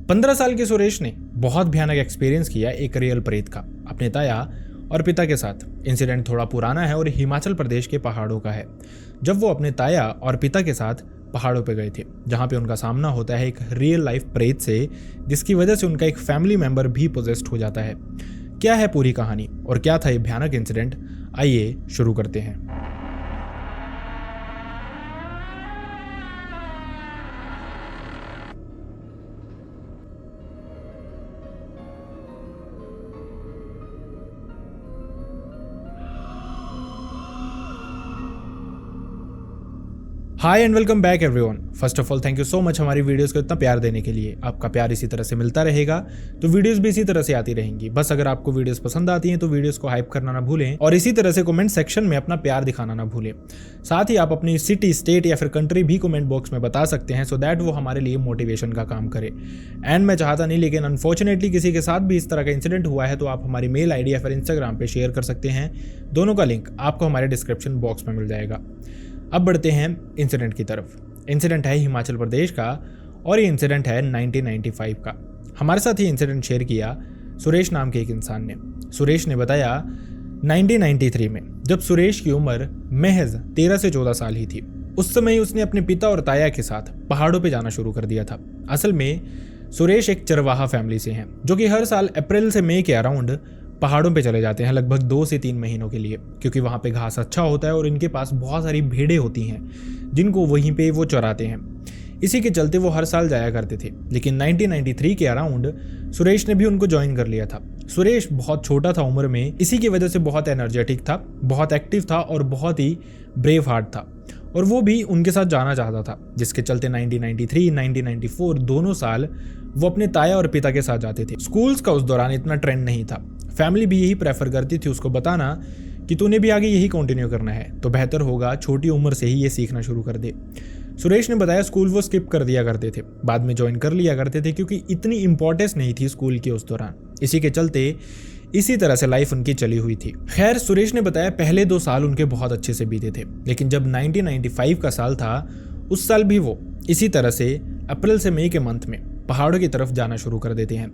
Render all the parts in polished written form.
15 साल के सुरेश ने बहुत भयानक एक्सपीरियंस किया एक रियल प्रेत का अपने ताया और पिता के साथ। इंसिडेंट थोड़ा पुराना है और हिमाचल प्रदेश के पहाड़ों का है, जब वो अपने ताया और पिता के साथ पहाड़ों पे गए थे, जहाँ पे उनका सामना होता है एक रियल लाइफ प्रेत से, जिसकी वजह से उनका एक फैमिली मेंबर भी पोजेस्ड हो जाता है। क्या है पूरी कहानी और क्या था ये भयानक इंसिडेंट, आइए शुरू करते हैं। Hi and welcome back everyone. First of all thank you so much हमारी वीडियोस को इतना प्यार देने के लिए। आपका प्यार इसी तरह से मिलता रहेगा तो वीडियोस भी इसी तरह से आती रहेंगी। बस अगर आपको वीडियोस पसंद आती हैं तो वीडियोस को हाइप करना ना भूलें और इसी तरह से कमेंट सेक्शन में अपना प्यार दिखाना ना भूलें। साथ ही आप अपनी सिटी, स्टेट या फिर कंट्री भी कमेंट बॉक्स में बता सकते हैं, सो दैट वो हमारे लिए मोटिवेशन का काम करे। एंड मैं चाहता नहीं, लेकिन अनफॉर्चुनेटली किसी के साथ भी इस तरह का इंसिडेंट हुआ है तो आप हमारी मेल आईडी या फिर इंस्टाग्राम पे शेयर कर सकते हैं। दोनों का लिंक आपको हमारे डिस्क्रिप्शन बॉक्स में मिल जाएगा। अब बढ़ते हैं इंसिडेंट की तरफ। इंसिडेंट है हिमाचल प्रदेश का और ये इंसिडेंट है 1995 का। हमारे साथ ये इंसिडेंट शेयर किया सुरेश नाम के एक इंसान ने। सुरेश ने बताया 1993 में जब सुरेश की उम्र महज 13 से 14 साल ही थी, उस समय उसने अपने पिता और ताया के साथ पहाड़ों पे जाना शुरू कर दिया था। असल में सुरेश एक चरवाहा फैमिली से हैं, जो कि हर साल अप्रैल से मई के अराउंड पहाड़ों पे चले जाते हैं लगभग 2 से 3 महीनों के लिए, क्योंकि वहाँ पे घास अच्छा होता है और इनके पास बहुत सारी भेड़ें होती हैं जिनको वहीं पे वो चराते हैं। इसी के चलते वो हर साल जाया करते थे। लेकिन 1993 के अराउंड सुरेश ने भी उनको ज्वाइन कर लिया था। सुरेश बहुत छोटा था उम्र में, इसी की वजह से बहुत एनर्जेटिक था, बहुत एक्टिव था और बहुत ही ब्रेव हार्ट था, और वो भी उनके साथ जाना चाहता था, जिसके चलते 1993, 1994 दोनों साल वो अपने ताया और पिता के साथ जाते थे। स्कूल्स का उस दौरान इतना ट्रेंड नहीं था। फैमिली भी यही प्रेफर करती थी उसको बताना कि तूने भी आगे यही कंटिन्यू करना है तो बेहतर होगा छोटी उम्र से ही ये सीखना शुरू कर दे। सुरेश ने बताया स्कूल वो स्किप कर दिया करते थे, बाद में ज्वाइन कर लिया करते थे, क्योंकि इतनी इंपॉर्टेंस नहीं थी स्कूल की उस दौरान। इसी के चलते इसी तरह से लाइफ उनकी चली हुई थी। खैर, सुरेश ने बताया पहले 2 साल उनके बहुत अच्छे से बीते थे, लेकिन जब 1995 का साल था, उस साल भी वो इसी तरह से अप्रैल से मई के मंथ में पहाड़ों की तरफ जाना शुरू कर देते हैं।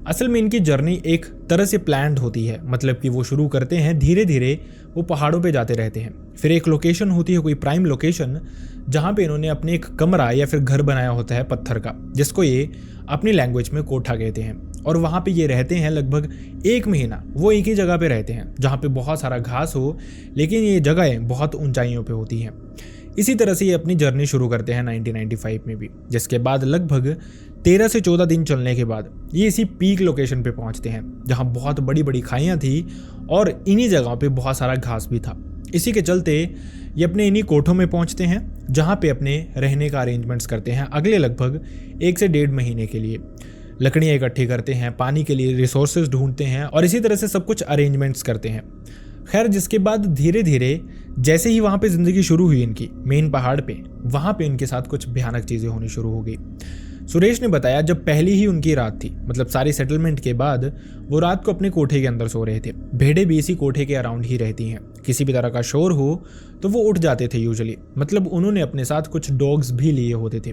असल में इनकी जर्नी एक तरह से प्लान्ड होती है, मतलब कि वो शुरू करते हैं धीरे धीरे, वो पहाड़ों पे जाते रहते हैं। फिर एक लोकेशन होती है, कोई प्राइम लोकेशन, जहाँ पे इन्होंने अपने एक कमरा या फिर घर बनाया होता है पत्थर का, जिसको ये अपनी लैंग्वेज में कोठा कहते हैं। और वहाँ पे ये रहते हैं लगभग 1 महीना। वो एक ही जगह पे रहते हैं जहाँ पे बहुत सारा घास हो, लेकिन ये जगहें बहुत ऊंचाइयों पे होती हैं। इसी तरह से ये अपनी जर्नी शुरू करते हैं 1995 में भी, जिसके बाद लगभग 13 से 14 दिन चलने के बाद ये इसी पीक लोकेशन पे पहुंचते हैं, जहां बहुत बड़ी बड़ी खाइयां थी और इन्हीं जगहों पे बहुत सारा घास भी था। इसी के चलते ये अपने इन्हीं कोठों में पहुंचते हैं, जहां पे अपने रहने का अरेंजमेंट्स करते हैं अगले लगभग 1 से 1.5 महीने के लिए। लकड़ियाँ इकट्ठी करते हैं, पानी के लिए रिसोर्सेज ढूंढते हैं और इसी तरह से सब कुछ अरेंजमेंट्स करते हैं। खैर, जिसके बाद धीरे धीरे जैसे ही वहाँ पे ज़िंदगी शुरू हुई इनकी मेन पहाड़ पे, वहाँ पे इनके साथ कुछ भयानक चीज़ें होनी शुरू हो गई। सुरेश ने बताया जब पहली ही उनकी रात थी, मतलब सारी सेटलमेंट के बाद, वो रात को अपने कोठे के अंदर सो रहे थे। भेड़ें भी इसी कोठे के अराउंड ही रहती हैं। किसी भी तरह का शोर हो तो वो उठ जाते थे यूजुअली। मतलब उन्होंने अपने साथ कुछ डॉग्स भी लिए होते थे,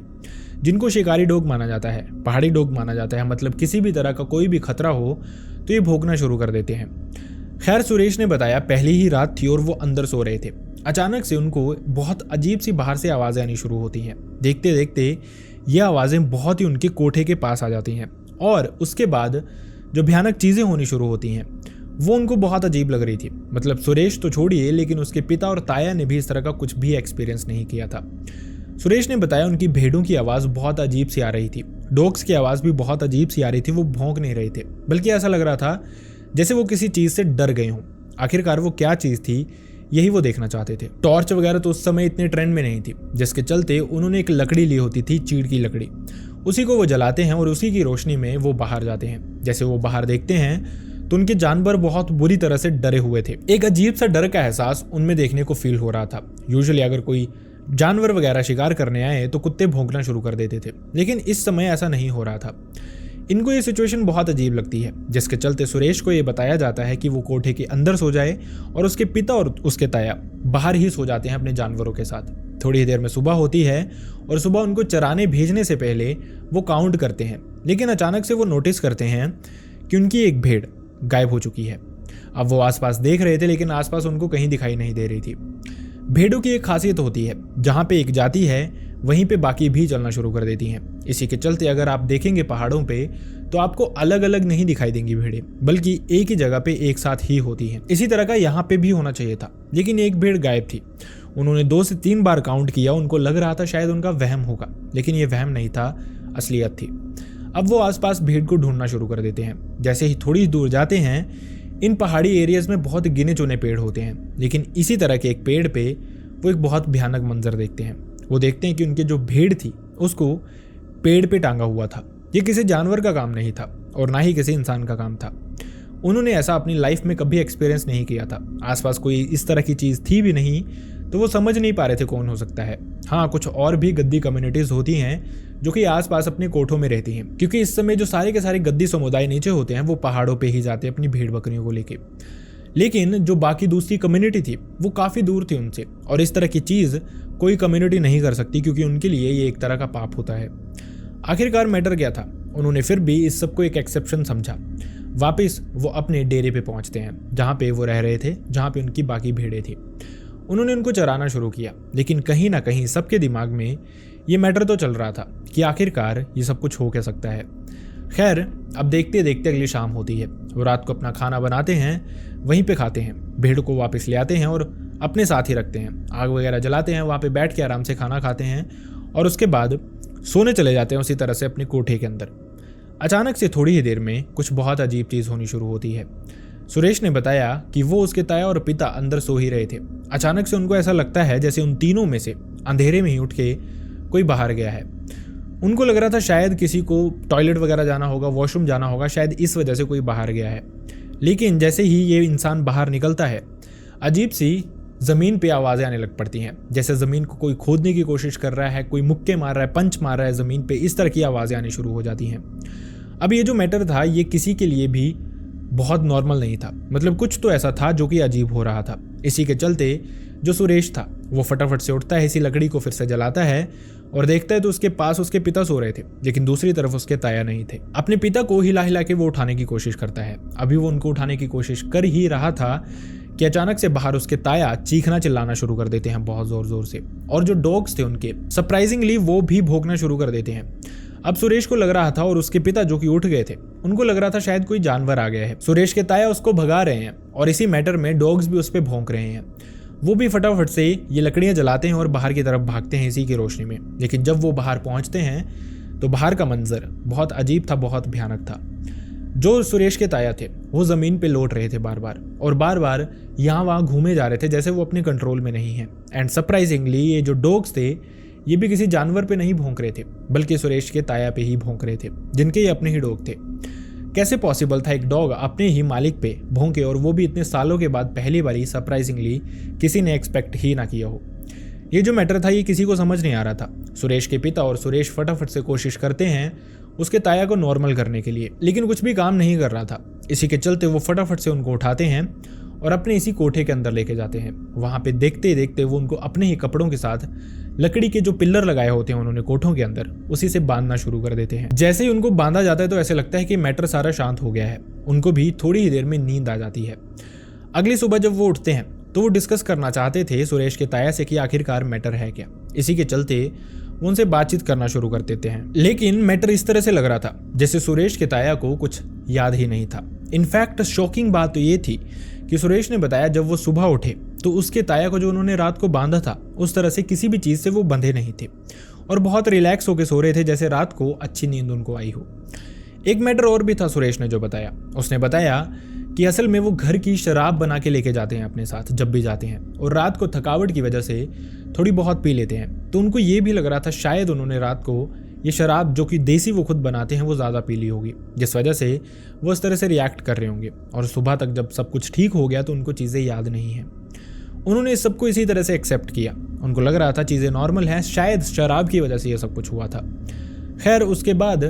जिनको शिकारी डॉग माना जाता है, पहाड़ी डॉग माना जाता है। मतलब किसी भी तरह का कोई भी खतरा हो तो ये भौंकना शुरू कर देते हैं। खैर, सुरेश ने बताया पहली ही रात थी और वो अंदर सो रहे थे। अचानक से उनको बहुत अजीब सी बाहर से आवाज़ें आनी शुरू होती हैं। देखते देखते ये आवाज़ें बहुत ही उनके कोठे के पास आ जाती हैं, और उसके बाद जो भयानक चीज़ें होनी शुरू होती हैं वो उनको बहुत अजीब लग रही थी। मतलब सुरेश तो छोड़िए, लेकिन उसके पिता और ताया ने भी इस तरह का कुछ भी एक्सपीरियंस नहीं किया था। सुरेश ने बताया उनकी भेड़ों की आवाज़ बहुत अजीब सी आ रही थी, डॉग्स की आवाज़ भी बहुत अजीब सी आ रही थी। वो भौंक नहीं रहे थे, बल्कि ऐसा लग रहा था जैसे वो किसी चीज़ से डर गए हों। आखिरकार वो क्या चीज़ थी, यही वो देखना चाहते थे। टॉर्च वगैरह तो उस समय इतने ट्रेंड में नहीं थी, जिसके चलते उन्होंने एक लकड़ी ली होती थी, चीड़ की लकड़ी। उसी को वो जलाते हैं और उसी की रोशनी में वो बाहर जाते हैं। जैसे वो बाहर देखते हैं तो उनके जानवर बहुत बुरी तरह से डरे हुए थे। एक अजीब सा डर का एहसास उनमें देखने को फील हो रहा था। यूजुअली अगर कोई जानवर वगैरह शिकार करने आए तो कुत्ते भौंकना शुरू कर देते थे, लेकिन इस समय ऐसा नहीं हो रहा था। इनको ये सिचुएशन बहुत अजीब लगती है, जिसके चलते सुरेश को ये बताया जाता है कि वो कोठे के अंदर सो जाए और उसके पिता और उसके ताया बाहर ही सो जाते हैं अपने जानवरों के साथ। थोड़ी ही देर में सुबह होती है और सुबह उनको चराने भेजने से पहले वो काउंट करते हैं, लेकिन अचानक से वो नोटिस करते हैं कि उनकी एक भेड़ गायब हो चुकी है। अब वो आसपास देख रहे थे लेकिन आसपास उनको कहीं दिखाई नहीं दे रही थी। भेड़ों की एक खासियत होती है, जहाँ पे एक जाति है वहीं पे बाकी भी चलना शुरू कर देती हैं। इसी के चलते अगर आप देखेंगे पहाड़ों पे तो आपको अलग अलग नहीं दिखाई देंगी भेड़ें, बल्कि एक ही जगह पे एक साथ ही होती हैं। इसी तरह का यहाँ पे भी होना चाहिए था, लेकिन एक भेड़ गायब थी। उन्होंने 2 से 3 बार काउंट किया, उनको लग रहा था शायद उनका वहम होगा, लेकिन ये वहम नहीं था, असलियत थी। अब वो आसपास भेड़ को ढूंढना शुरू कर देते हैं। जैसे ही थोड़ी दूर जाते हैं, इन पहाड़ी एरियाज में बहुत गिने चुने पेड़ होते हैं, लेकिन इसी तरह के एक पेड़ पे वो एक बहुत भयानक मंजर देखते हैं। वो देखते हैं कि उनके जो भेड़ थी उसको पेड़ पे टांगा हुआ था। ये किसी जानवर का काम नहीं था और ना ही किसी इंसान का काम था। उन्होंने ऐसा अपनी लाइफ में कभी एक्सपीरियंस नहीं किया था। आसपास कोई इस तरह की चीज़ थी भी नहीं, तो वो समझ नहीं पा रहे थे कौन हो सकता है। हाँ, कुछ और भी गद्दी कम्युनिटीज़ होती हैं जो कि आसपास अपने कोठों में रहती हैं, क्योंकि इस समय जो सारे के सारे गद्दी समुदाय नीचे होते हैं वो पहाड़ों पे ही जाते हैं अपनी भेड़ बकरियों को लेके। लेकिन जो बाकी दूसरी कम्युनिटी थी वो काफ़ी दूर थी उनसे, और इस तरह की चीज़ कोई कम्युनिटी नहीं कर सकती, क्योंकि उनके लिए ये एक तरह का पाप होता है। आखिरकार मैटर क्या था, उन्होंने फिर भी इस सब को एक एक्सेप्शन समझा। वापस वो अपने डेरे पे पहुंचते हैं जहाँ पे वो रह रहे थे, जहाँ पे उनकी बाकी भेड़ें थी। उन्होंने उनको चराना शुरू किया, लेकिन कहीं ना कहीं सबके दिमाग में ये मैटर तो चल रहा था कि आखिरकार ये सब कुछ हो क्या सकता है। खैर, अब देखते देखते अगली शाम होती है। वो रात को अपना खाना बनाते हैं, वहीं पे खाते हैं, भेड़ को वापस ले आते हैं और अपने साथ ही रखते हैं। आग वगैरह जलाते हैं, वहाँ पे बैठ के आराम से खाना खाते हैं और उसके बाद सोने चले जाते हैं उसी तरह से अपने कोठे के अंदर। अचानक से थोड़ी ही देर में कुछ बहुत अजीब चीज़ होनी शुरू होती है। सुरेश ने बताया कि वो, उसके ताया और पिता अंदर सो ही रहे थे। अचानक से उनको ऐसा लगता है जैसे उन तीनों में से अंधेरे में ही उठ के कोई बाहर गया है। उनको लग रहा था शायद किसी को टॉयलेट वगैरह जाना होगा, वॉशरूम जाना होगा, शायद इस वजह से कोई बाहर गया है। लेकिन जैसे ही ये इंसान बाहर निकलता है, अजीब सी ज़मीन पे आवाज़ें आने लग पड़ती हैं, जैसे ज़मीन को कोई खोदने की कोशिश कर रहा है, कोई मुक्के मार रहा है, पंच मार रहा है ज़मीन पे। इस तरह की आवाज़ें आनी शुरू हो जाती हैं। अब ये जो मैटर था ये किसी के लिए भी बहुत नॉर्मल नहीं था, मतलब कुछ तो ऐसा था जो कि अजीब हो रहा था। इसी के चलते जो सुरेश था वो फटाफट से उठता है, इसी लकड़ी को फिर से जलाता है और देखता है तो उसके पास उसके पिता सो रहे थे, लेकिन दूसरी तरफ उसके ताया नहीं थे। अपने पिता को हिला हिला के वो उठाने की कोशिश करता है। अभी वो उनको उठाने की कोशिश कर ही रहा था कि अचानक से बाहर उसके ताया चीखना चिल्लाना शुरू कर देते हैं बहुत जोर जोर से, और जो डॉग्स थे उनके सरप्राइजिंगली वो भी भौंकना शुरू कर देते हैं। अब सुरेश को लग रहा था और उसके पिता जो कि उठ गए थे उनको लग रहा था शायद कोई जानवर आ गया है। सुरेश के ताया उसको भगा रहे हैं और इसी मैटर में डॉग्स भी उस पर भौंक रहे हैं। वो भी फटाफट से ये लकड़ियां जलाते हैं और बाहर की तरफ भागते हैं इसी की रोशनी में। लेकिन जब वो बाहर पहुंचते हैं तो बाहर का मंजर बहुत अजीब था, बहुत भयानक था। जो सुरेश के ताया थे वो ज़मीन पे लौट रहे थे बार बार, और बार बार यहाँ वहाँ घूमे जा रहे थे जैसे वो अपने कंट्रोल में नहीं हैं। एंड सरप्राइजिंगली ये जो डॉग्स थे ये भी किसी जानवर पे नहीं भौंक रहे थे, बल्कि सुरेश के ताया पे ही भौंक रहे थे, जिनके ये अपने ही डॉग थे। कैसे पॉसिबल था एक डॉग अपने ही मालिक पे भौंके, और वो भी इतने सालों के बाद पहली बारी सरप्राइजिंगली किसी ने एक्सपेक्ट ही ना किया हो। ये जो मैटर था ये किसी को समझ नहीं आ रहा था। सुरेश के पिता और सुरेश फटाफट से कोशिश करते हैं उसके ताया को नॉर्मल करने के लिए, लेकिन कुछ भी काम नहीं कर रहा था। इसी के चलते वो फटाफट से उनको उठाते हैं और अपने इसी कोठे के अंदर लेके जाते हैं। वहाँ पे देखते देखते वो उनको अपने ही कपड़ों के साथ लकड़ी के जो पिल्लर लगाए होते हैं उन्होंने कोठों के अंदर, उसी से बांधना शुरू कर देते हैं। जैसे ही उनको बांधा जाता है तो ऐसे लगता है कि मैटर सारा शांत हो गया है। उनको भी थोड़ी ही देर में नींद आ जाती है। अगली सुबह जब वो उठते हैं तो वो डिस्कस करना चाहते थे सुरेश के ताया से कि आखिरकार मैटर है क्या। इसी के चलते वो उनसे बातचीत करना शुरू कर देते हैं, लेकिन मैटर इस तरह से लग रहा था जैसे सुरेश के ताया को कुछ याद ही नहीं था। इनफैक्ट शॉकिंग बात तो ये थी कि सुरेश ने बताया जब वो सुबह उठे तो उसके ताया को जो उन्होंने रात को बांधा था उस तरह से किसी भी चीज़ से वो बंधे नहीं थे और बहुत रिलैक्स होकर सो रहे थे, जैसे रात को अच्छी नींद उनको आई हो। एक मैटर और भी था सुरेश ने जो बताया। उसने बताया कि असल में वो घर की शराब बना के लेके जाते हैं अपने साथ जब भी जाते हैं, और रात को थकावट की वजह से थोड़ी बहुत पी लेते हैं। तो उनको ये भी लग रहा था शायद उन्होंने रात को ये शराब जो कि देसी वो खुद बनाते हैं वो ज़्यादा पी ली होगी, जिस वजह से वो इस तरह से रिएक्ट कर रहे होंगे। और सुबह तक जब सब कुछ ठीक हो गया तो उनको चीज़ें याद नहीं हैं। उन्होंने इस सब को इसी तरह से एक्सेप्ट किया। उनको लग रहा था चीज़ें नॉर्मल हैं, शायद शराब की वजह से ये सब कुछ हुआ था। खैर, उसके बाद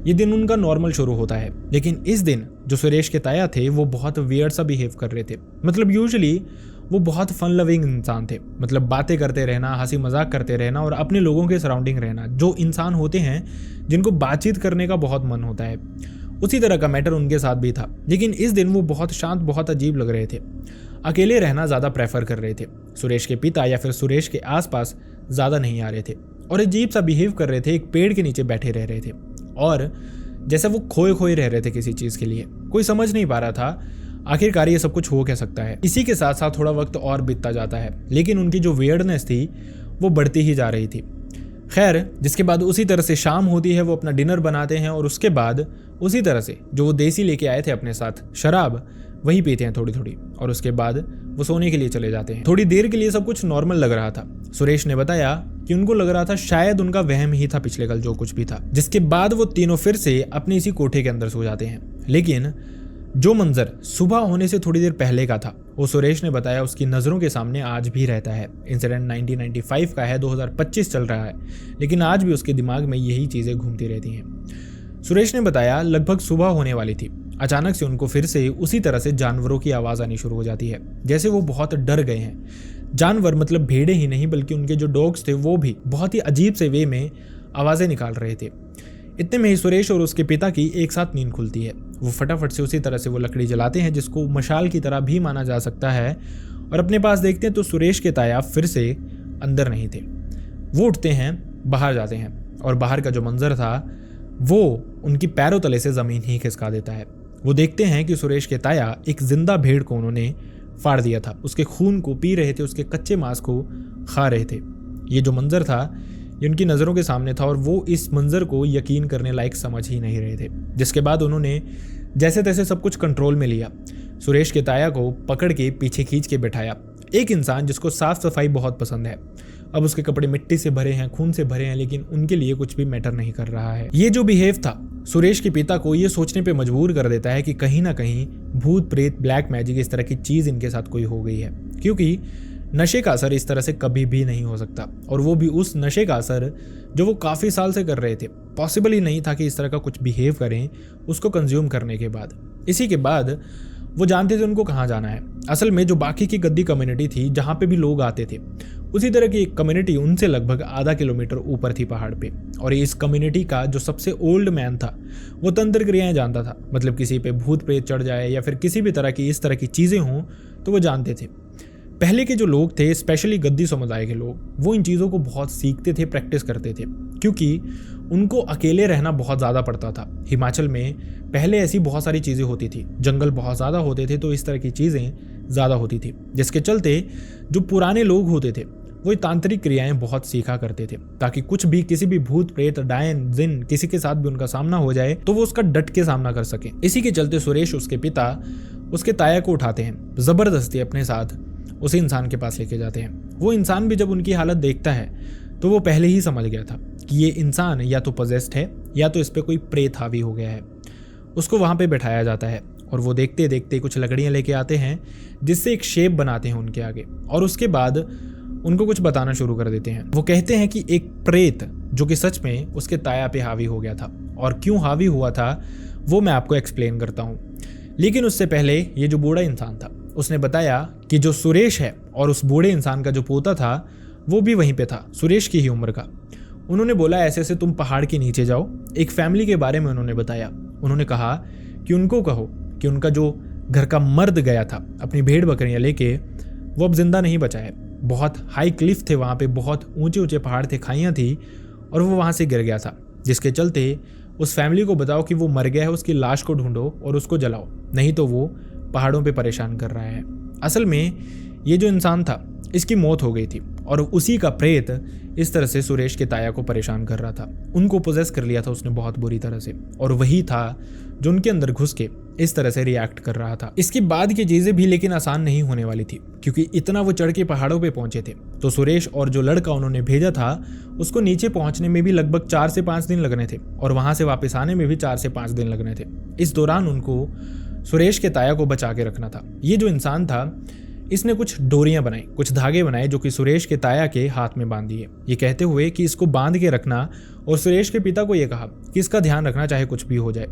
ये दिन उनका नॉर्मल शुरू होता है, लेकिन इस दिन जो सुरेश के ताया थे वो बहुत वियर्ड सा बिहेव कर रहे थे। मतलब यूजुअली वो बहुत फन लविंग इंसान थे। मतलब बातें करते रहना, हंसी मजाक करते रहना और अपने लोगों के सराउंडिंग रहना। जो इंसान होते हैं जिनको बातचीत करने का बहुत मन होता है, उसी तरह का मैटर उनके साथ भी था। लेकिन इस दिन वो बहुत शांत, बहुत अजीब लग रहे थे। अकेले रहना ज़्यादा प्रेफर कर रहे थे। सुरेश के पिता या फिर सुरेश के आसपास ज़्यादा नहीं आ रहे थे और अजीब सा बिहेव कर रहे थे। एक पेड़ के नीचे बैठे रह रहे थे और जैसे वो खोए खोए रह रहे थे किसी चीज़ के लिए। कोई समझ नहीं पा रहा था आखिरकार ये सब कुछ हो क्या सकता है। इसी के साथ साथ थोड़ा वक्त और बीतता जाता है, लेकिन उनकी जो वियर्डनेस थी वो बढ़ती ही जा रही थी। खैर, जिसके बाद उसी तरह से शाम होती है, वो अपना डिनर बनाते हैं और उसके बाद उसी तरह से जो वो देसी लेके आए थे अपने साथ शराब, वही पीते हैं थोड़ी थोड़ी और उसके बाद वो सोने के लिए चले जाते हैं। थोड़ी देर के लिए सब कुछ नॉर्मल लग रहा था। सुरेश ने बताया कि उनको लग रहा था शायद उनका वहम ही था पिछले कल जो कुछ भी था। जिसके बाद वो तीनों फिर से अपने इसी कोठे के अंदर सो जाते हैं। लेकिन जो मंजर सुबह होने से थोड़ी देर पहले का था, वो सुरेश ने बताया उसकी नज़रों के सामने आज भी रहता है। इंसिडेंट 1995 का है, 2025 चल रहा है, लेकिन आज भी उसके दिमाग में यही चीज़ें घूमती रहती हैं। सुरेश ने बताया लगभग सुबह होने वाली थी। अचानक से उनको फिर से उसी तरह से जानवरों की आवाज़ आनी शुरू हो जाती है, जैसे वो बहुत डर गए हैं। जानवर मतलब भेड़े ही नहीं बल्कि उनके जो डॉग्स थे वो भी बहुत ही अजीब से वे में आवाज़ें निकाल रहे थे। इतने में ही सुरेश और उसके पिता की एक साथ नींद खुलती है। वो फटाफट से उसी तरह से वो लकड़ी जलाते हैं जिसको मशाल की तरह भी माना जा सकता है, और अपने पास देखते हैं तो सुरेश के ताया फिर से अंदर नहीं थे। वो उठते हैं, बाहर जाते हैं और बाहर का जो मंजर था वो उनकी पैरों तले से ज़मीन ही खिसका देता है। वो देखते हैं कि सुरेश के ताया एक जिंदा भेड़ को उन्होंने फाड़ दिया था, उसके खून को पी रहे थे, उसके कच्चे मांस को खा रहे थे। ये जो मंजर था ये उनकी नज़रों के सामने था और वो इस मंजर को यकीन करने लायक समझ ही नहीं रहे थे। जिसके बाद उन्होंने जैसे तैसे सब कुछ कंट्रोल में लिया। सुरेश के ताया को पकड़ के पीछे खींच के बिठाया। एक इंसान जिसको साफ सफाई बहुत पसंद है। अब उसके कपड़े मिट्टी से भरे हैं, खून से भरे हैं, लेकिन उनके लिए कुछ भी मैटर नहीं कर रहा है। ये जो बिहेव था सुरेश के पिता को ये सोचने पे मजबूर कर देता है कि कहीं ना कहीं भूत प्रेत, ब्लैक मैजिक, इस तरह की चीज़ इनके साथ कोई हो गई है, क्योंकि नशे का असर इस तरह से कभी भी नहीं हो सकता, और वो भी उस नशे का असर जो वो काफ़ी साल से कर रहे थे। पॉसिबल ही नहीं था कि इस तरह का कुछ बिहेव करें उसको कंज्यूम करने के बाद। इसी के बाद वो जानते थे उनको कहाँ जाना है। असल में जो बाकी की गद्दी कम्युनिटी थी जहाँ पे भी लोग आते थे, उसी तरह की एक कम्युनिटी उनसे लगभग आधा किलोमीटर ऊपर थी पहाड़ पे, और इस कम्युनिटी का जो सबसे ओल्ड मैन था वो तंत्र क्रियाएं जानता था। मतलब किसी पे भूत प्रेत चढ़ जाए या फिर किसी भी तरह की इस तरह की चीज़ें हों तो वो जानते थे। पहले के जो लोग थे, स्पेशली गद्दी समुदाय के लोग, वो इन चीज़ों को बहुत सीखते थे, प्रैक्टिस करते थे, क्योंकि उनको अकेले रहना बहुत ज़्यादा पड़ता था। हिमाचल में पहले ऐसी बहुत सारी चीज़ें होती थी, जंगल बहुत ज़्यादा होते थे, तो इस तरह की चीज़ें ज़्यादा होती थी, जिसके चलते जो पुराने लोग होते थे वो तांत्रिक क्रियाएं बहुत सीखा करते थे, ताकि कुछ भी, किसी भी भूत प्रेत, डायन, जिन, किसी के साथ भी उनका सामना हो जाए तो वो उसका डट के सामना कर सके। इसी के चलते सुरेश, उसके पिता, उसके ताया को उठाते हैं, ज़बरदस्ती अपने साथ उसी इंसान के पास लेके जाते हैं। वो इंसान भी जब उनकी हालत देखता है तो वो पहले ही समझ गया था कि ये इंसान या तो पजेस्ड है या तो इस पर कोई प्रेत हावी हो गया है। उसको वहाँ पे बैठाया जाता है और वो देखते देखते कुछ लकड़ियाँ लेके आते हैं जिससे एक शेप बनाते हैं उनके आगे, और उसके बाद उनको कुछ बताना शुरू कर देते हैं। वो कहते हैं कि एक प्रेत जो कि सच में उसके ताया पे हावी हो गया था, और क्यों हावी हुआ था वो मैं आपको एक्सप्लेन करता हूँ। लेकिन उससे पहले ये जो बूढ़ा इंसान था उसने बताया कि जो सुरेश है और उस बूढ़े इंसान का जो पोता था वो भी वहीं पे था, सुरेश की ही उम्र का। उन्होंने बोला ऐसे ऐसे तुम पहाड़ के नीचे जाओ। एक फैमिली के बारे में उन्होंने बताया। उन्होंने कहा कि उनको कहो कि उनका जो घर का मर्द गया था अपनी भेड़ बकरियां लेके, वो अब जिंदा नहीं बचा है। बहुत हाई क्लिफ थे वहाँ पे, बहुत ऊंचे ऊंचे पहाड़ थे, खाइयाँ थी, और वो वहाँ से गिर गया था, जिसके चलते उस फैमिली को बताओ कि वो मर गया है, उसकी लाश को ढूंढो और उसको जलाओ, नहीं तो वो पहाड़ों पे परेशान कर रहा है। असल में ये जो इंसान था इसकी मौत हो गई थी, और उसी का प्रेत इस तरह से सुरेश के ताया को परेशान कर रहा था। उनको पोजेस कर लिया था उसने बहुत बुरी तरह से, और वही था जो उनके अंदर घुस के इस तरह से रिएक्ट कर रहा था। इसके बाद की चीज़ें भी लेकिन आसान नहीं होने वाली थी, क्योंकि इतना वो चढ़ के पहाड़ों पे पहुंचे थे, तो सुरेश और जो लड़का उन्होंने भेजा था उसको नीचे पहुंचने में भी लगभग 4 से 5 दिन लगने थे, और वहां से वापस आने में भी 4 से 5 दिन लगने थे। इस दौरान उनको सुरेश के ताया को बचा के रखना था। ये जो इंसान था इसने कुछ डोरियां बनाई, कुछ धागे बनाए, जो कि सुरेश के ताया के हाथ में बांध दिए, ये कहते हुए कि इसको बांध के रखना, और सुरेश के पिता को ये कहा कि इसका ध्यान रखना चाहे कुछ भी हो जाए।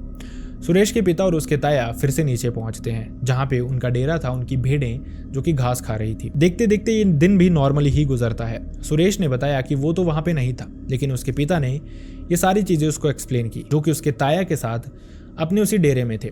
सुरेश के पिता और उसके ताया फिर से नीचे पहुंचते हैं जहां पे उनका डेरा था, उनकी भेड़ें जो कि घास खा रही थी। देखते देखते ये दिन भी नॉर्मली ही गुजरता है। सुरेश ने बताया कि वो तो वहां पे नहीं था, लेकिन उसके पिता ने ये सारी चीजें उसको एक्सप्लेन की, जो कि उसके ताया के साथ अपने उसी डेरे में थे।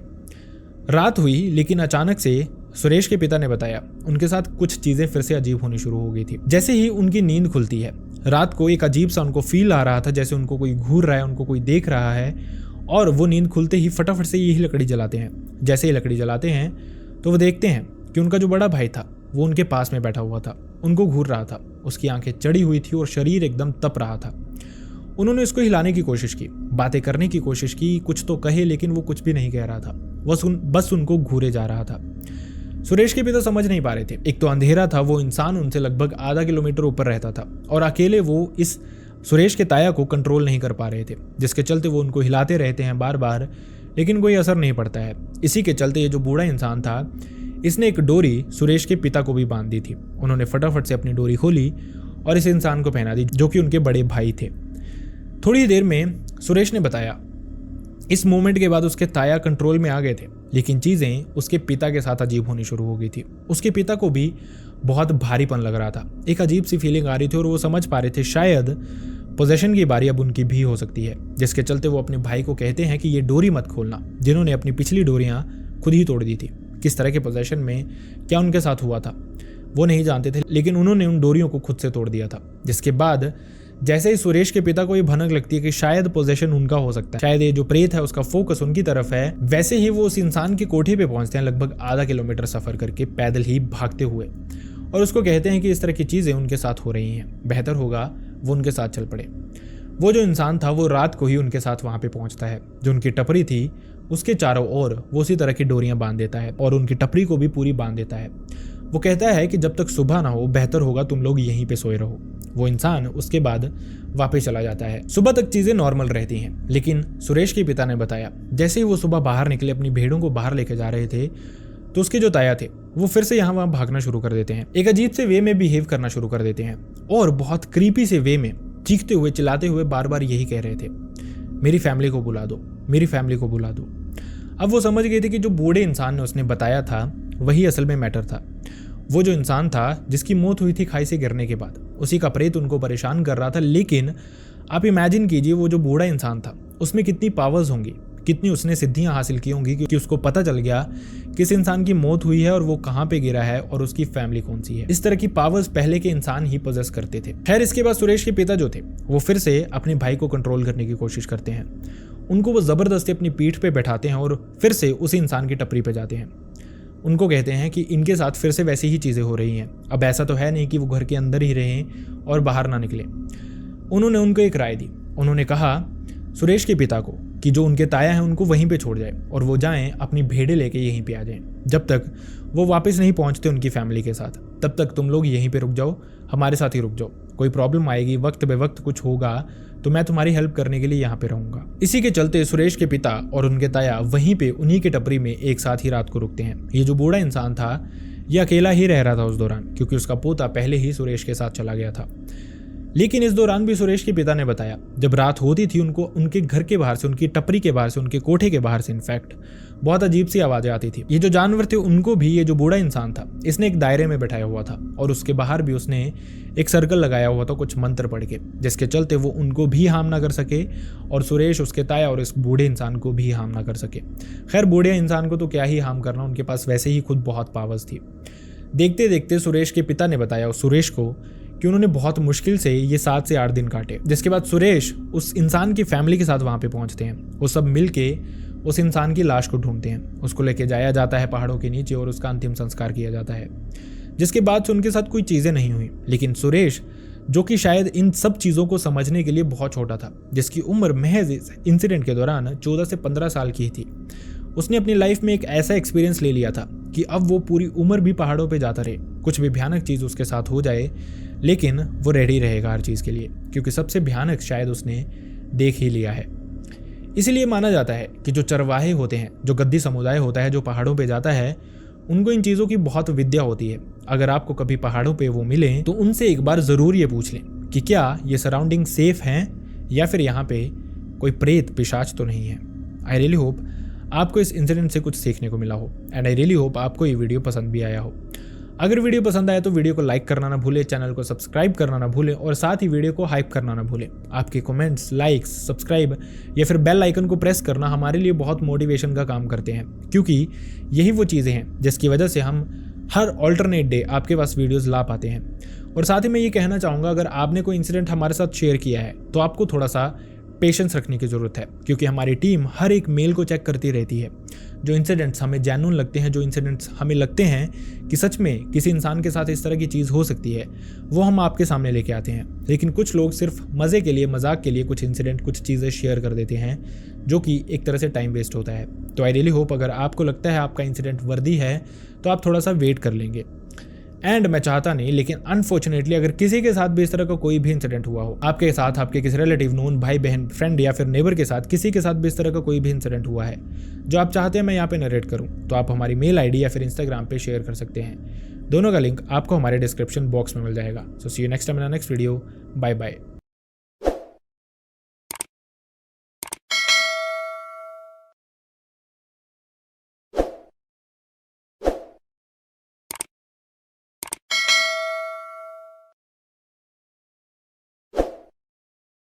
रात हुई, लेकिन अचानक से सुरेश के पिता ने बताया उनके साथ कुछ चीजें फिर से अजीब होनी शुरू हो गई थी। जैसे ही उनकी नींद खुलती है, रात को एक अजीब सा उनको फील आ रहा था, जैसे उनको कोई घूर रहा है, उनको कोई देख रहा है। और वो नींद खुलते ही फटाफट से यही लकड़ी जलाते हैं। जैसे ही लकड़ी जलाते हैं तो वो देखते हैं कि उनका जो बड़ा भाई था वो उनके पास में बैठा हुआ था, उनको घूर रहा था। उसकी आंखें चढ़ी हुई थी और शरीर एकदम तप रहा था। उन्होंने उसको हिलाने की कोशिश की, बातें करने की कोशिश की, कुछ तो कहे, लेकिन वो कुछ भी नहीं कह रहा था। बस उनको घूरे जा रहा था। सुरेश के पिता समझ नहीं पा रहे थे। एक तो अंधेरा था, वो इंसान उनसे लगभग आधा किलोमीटर ऊपर रहता था और अकेले वो इस सुरेश के ताया को कंट्रोल नहीं कर पा रहे थे, जिसके चलते वो उनको हिलाते रहते हैं बार बार, लेकिन कोई असर नहीं पड़ता है। इसी के चलते ये जो बूढ़ा इंसान था, इसने एक डोरी सुरेश के पिता को भी बांध दी थी। उन्होंने फटाफट से अपनी डोरी खोली और इस इंसान को पहना दी, जो कि उनके बड़े भाई थे। थोड़ी देर में सुरेश ने बताया इस मोमेंट के बाद उसके ताया कंट्रोल में आ गए थे, लेकिन चीज़ें उसके पिता के साथ अजीब होनी शुरू हो गई थी। उसके पिता को भी बहुत भारीपन लग रहा था, एक अजीब सी फीलिंग आ रही थी और वो समझ पा रहे थे शायद पोजेशन की बारी अब उनकी भी हो सकती है, जिसके चलते वो अपने भाई को कहते हैं कि ये डोरी मत खोलना, जिन्होंने अपनी पिछली डोरियां खुद ही तोड़ दी थी। किस तरह के पोजेशन में क्या उनके साथ हुआ था वो नहीं जानते थे, लेकिन उन्होंने उन डोरियों को खुद से तोड़ दिया था। जिसके बाद जैसे ही सुरेश के पिता को ये भनक लगती है कि शायद पोजेशन उनका हो सकता है, शायद ये जो प्रेत है उसका फोकस उनकी तरफ है, वैसे ही वो उस इंसान के कोठे पे पहुंचते हैं, लगभग आधा किलोमीटर सफर करके पैदल ही भागते हुए, और उसको कहते हैं कि इस तरह की चीजें उनके साथ हो रही हैं, बेहतर होगा वो उनके साथ चल पड़े। वो जो इंसान था वो रात को ही उनके साथ वहां पे पहुंचता है। जो उनकी टपरी थी उसके चारों ओर वो उसी तरह की डोरियां बांध देता है और उनकी टपरी को भी पूरी बांध देता है। वो कहता है कि जब तक सुबह ना हो बेहतर होगा तुम लोग यहीं पे सोए रहो। वो इंसान उसके बाद वापस चला जाता है। सुबह तक चीजें नॉर्मल रहती हैं, लेकिन सुरेश के पिता ने बताया जैसे ही वो सुबह बाहर निकले, अपनी भेड़ों को बाहर लेके जा रहे थे, तो उसके जो ताया थे वो फिर से यहाँ वहाँ भागना शुरू कर देते हैं, एक अजीब से वे में बिहेव करना शुरू कर देते हैं और बहुत क्रीपी से वे में चीखते हुए चिल्लाते हुए बार बार यही कह रहे थे, मेरी फैमिली को बुला दो, मेरी फैमिली को बुला दो। अब वो समझ गए थे कि जो बूढ़े इंसान ने उसने बताया था वही असल में मैटर था। वो जो इंसान था जिसकी मौत हुई थी खाई से गिरने के बाद, उसी का प्रेत उनको परेशान कर रहा था। लेकिन आप इमेजिन कीजिए वो जो बूढ़ा इंसान था उसमें कितनी पावर्स होंगी, कितनी उसने सिद्धियां हासिल की होंगी, क्योंकि उसको पता चल गया किस इंसान की मौत हुई है और वो कहाँ पे गिरा है और उसकी फैमिली कौन सी है। इस तरह की पावर्स पहले के इंसान ही पोजेस करते थे। खैर, इसके बाद सुरेश के पिता जो थे वो फिर से अपने भाई को कंट्रोल करने की कोशिश करते हैं। उनको वो जबरदस्ती अपनी पीठ पे बैठाते हैं और फिर से उस इंसान की टपरी पे जाते हैं। उनको कहते हैं कि इनके साथ फिर से वैसी ही चीज़ें हो रही हैं। अब ऐसा तो है नहीं कि वो घर के अंदर ही रहें और बाहर ना निकले। उन्होंने उनको एक राय दी। उन्होंने कहा सुरेश के पिता को कि जो उनके ताया हैं उनको वहीं पे छोड़ जाए और वो जाएं अपनी भेड़ें लेके यहीं पे आ जाएं। जब तक वो वापस नहीं पहुंचते उनकी फैमिली के साथ, तब तक तुम लोग यहीं पे रुक जाओ, हमारे साथ ही रुक जाओ। कोई प्रॉब्लम आएगी, वक्त बे वक्त कुछ होगा तो मैं तुम्हारी हेल्प करने के लिए यहाँ पे रहूंगा। इसी के चलते सुरेश के पिता और उनके ताया वहीं पे उन्हीं के टपरी में एक साथ ही रात को रुकते हैं। ये जो बूढ़ा इंसान था ये अकेला ही रह रहा था उस दौरान, क्योंकि उसका पोता पहले ही सुरेश के साथ चला गया था। लेकिन इस दौरान भी सुरेश के पिता ने बताया जब रात होती थी उनको उनके घर के बाहर से, उनकी टपरी के बाहर से, उनके कोठे के बाहर से इनफैक्ट बहुत अजीब सी आवाजें आती थी। ये जो जानवर थे उनको भी ये जो बूढ़ा इंसान था इसने एक दायरे में बैठाया हुआ था और उसके बाहर भी उसने एक सर्कल लगाया हुआ था कुछ मंत्र पढ़ के, जिसके चलते वो उनको भी हार्म ना कर सके और सुरेश, उसके ताया और इस बूढ़े इंसान को भी हार्म ना कर सके। खैर, बूढ़े इंसान को तो क्या ही हार्म करना, उनके पास वैसे ही खुद बहुत पावर्स थी। देखते देखते सुरेश के पिता ने बताया सुरेश को कि उन्होंने बहुत मुश्किल से ये 7 से 8 दिन काटे। जिसके बाद सुरेश उस इंसान की फैमिली के साथ वहाँ पे पहुँचते हैं। वो सब मिल के उस इंसान की लाश को ढूंढते हैं। उसको लेके जाया जाता है पहाड़ों के नीचे और उसका अंतिम संस्कार किया जाता है। जिसके बाद से उनके साथ कोई चीज़ें नहीं हुई। लेकिन सुरेश, जो कि शायद इन सब चीज़ों को समझने के लिए बहुत छोटा था, जिसकी उम्र महज इस इंसिडेंट के दौरान 14 से 15 साल की थी, उसने अपनी लाइफ में एक ऐसा एक्सपीरियंस ले लिया था कि अब वो पूरी उम्र भी पहाड़ों पे जाता रहे। कुछ भी भयानक चीज़ उसके साथ हो जाए लेकिन वो रेडी रहेगा हर चीज़ के लिए, क्योंकि सबसे भयानक शायद उसने देख ही लिया है। इसीलिए माना जाता है कि जो चरवाहे होते हैं, जो गद्दी समुदाय होता है जो पहाड़ों पे जाता है, उनको इन चीज़ों की बहुत विद्या होती है। अगर आपको कभी पहाड़ों पे वो मिलें तो उनसे एक बार ज़रूर ये पूछ लें कि क्या ये सराउंडिंग सेफ हैं या फिर यहाँ पे कोई प्रेत पिशाच तो नहीं है। आई रियली होप आपको इस इंसिडेंट से कुछ सीखने को मिला हो। एंड आई रियली होप आपको ये वीडियो पसंद भी आया हो। अगर वीडियो पसंद आया तो वीडियो को लाइक करना ना भूलें, चैनल को सब्सक्राइब करना ना भूलें और साथ ही वीडियो को हाइप करना ना भूलें। आपके कमेंट्स, लाइक्स, सब्सक्राइब या फिर बेल आइकन को प्रेस करना हमारे लिए बहुत मोटिवेशन का काम करते हैं, क्योंकि यही वो चीज़ें हैं जिसकी वजह से हम हर ऑल्टरनेट डे आपके पास वीडियोस ला पाते हैं। और साथ ही मैं ये कहना चाहूँगा, अगर आपने कोई इंसिडेंट हमारे साथ शेयर किया है तो आपको थोड़ा सा पेशेंस रखने की ज़रूरत है, क्योंकि हमारी टीम हर एक मेल को चेक करती रहती है। जो इंसिडेंट्स हमें जेन्युइन लगते हैं, जो इंसिडेंट्स हमें लगते हैं कि सच में किसी इंसान के साथ इस तरह की चीज़ हो सकती है, वो हम आपके सामने लेके आते हैं। लेकिन कुछ लोग सिर्फ मज़े के लिए, मजाक के लिए कुछ इंसिडेंट, कुछ चीज़ें शेयर कर देते हैं, जो कि एक तरह से टाइम वेस्ट होता है। तो आई रियली होप अगर आपको लगता है आपका इंसिडेंट वर्दी है तो आप थोड़ा सा वेट कर लेंगे। एंड मैं चाहता नहीं, लेकिन अनफॉर्चुनेटली अगर किसी के साथ भी इस तरह का कोई भी इंसिडेंट हुआ हो, आपके साथ, आपके किसी रिलेटिव, नोन, भाई बहन, फ्रेंड या फिर नेबर के साथ, किसी के साथ भी इस तरह का कोई भी इंसिडेंट हुआ है जो आप चाहते हैं मैं यहाँ पे नरेट करूँ, तो आप हमारी मेल आईडी या फिर इंस्टाग्राम पे शेयर कर सकते हैं। दोनों का लिंक आपको हमारे डिस्क्रिप्शन बॉक्स में मिल जाएगा। So see you next time in next video. Bye bye.